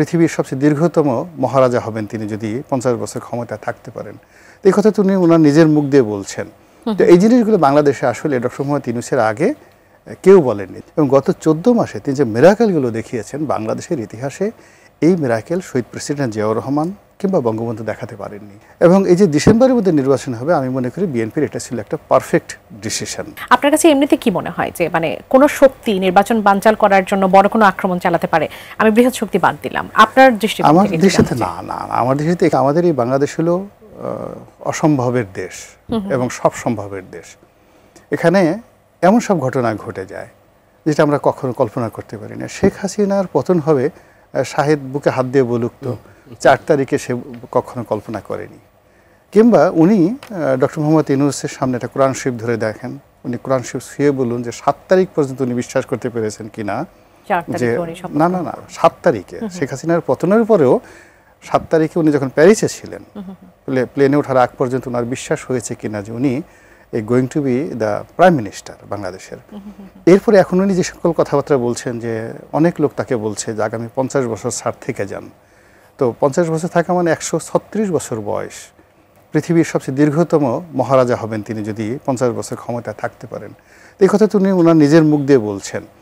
পৃথিবীর সবচেয়ে দীর্ঘতম মহারাজা হবেন তিনি যদি 50 বছর ক্ষমতায় থাকতে পারেন। এই কথা তিনি ওনার নিজের মুখ দিয়ে বলছেন। তো এই জিনিসগুলো বাংলাদেশে আসলে ডক্টর মোহাম্মদ ইউনূসের আগে কেউ বলেননি। এবং গত 14 মাসে তিনি যে মিরাকেলগুলো দেখিয়েছেন বাংলাদেশের ইতিহাসে, এই মিরাকেল শহীদ প্রেসিডেন্ট জিয়াউর রহমান কিংবা বঙ্গবন্ধু দেখাতে পারেননি। এবং এই যে ডিসেম্বরের মধ্যে নির্বাচন হবে, আমি মনে করি বিএনপির এটা ছিল একটা পারফেক্ট ডিসিশন। আপনার কাছে এমনিতে কি মনে হয় যে মানে কোন শক্তি নির্বাচন বানচাল করার জন্য বড় কোনো আক্রমণ চালাতে পারে? আমি বৃহৎ শক্তি বাদ দিলাম, আপনার দৃষ্টিতে। আমার দৃষ্টিতে না, আমার দৃষ্টিতে আমাদের এই বাংলাদেশ হলো অসম্ভবের দেশ এবং সব সম্ভবের দেশ। এখানে এমন সব ঘটনা ঘটে যায় যেটা আমরা কখনো কল্পনা করতে পারি না। শেখ হাসিনার পতন হবে, শাহেদ বুকে হাত দিয়ে বলুক তো 4 তারিখে সে কখনো কল্পনা করেনি। কিংবা উনি ডক্টর মোহাম্মদ ইউনূসের সামনে একটা কোরআন শরীফ ধরে দেখেন, উনি কোরআন শরীফ ছুঁয়ে বলুন যে 7 তারিখ পর্যন্ত উনি বিশ্বাস করতে পেরেছেন কিনা যে না 7 তারিখে শেখ হাসিনার পতনের পরেও 7 তারিখে উনি যখন প্যারিসে ছিলেন, প্লেনে ওঠার আগ পর্যন্ত ওনার বিশ্বাস হয়েছে কিনা যে উনি going to B the prime minister বাংলাদেশের। এরপরে এখন উনি যে সকল কথাবার্তা বলছেন যে অনেক লোক তাকে বলছে যে আগামী 50 বছর স্যার থেকে যান। তো 50 বছর থাকা মানে 136 বছর বয়স। পৃথিবীর সবচেয়ে দীর্ঘতম মহারাজা হবেন তিনি যদি 50 বছর ক্ষমতায় থাকতে পারেন। এই কথা তিনি ওনার নিজের মুখ দিয়ে বলছেন।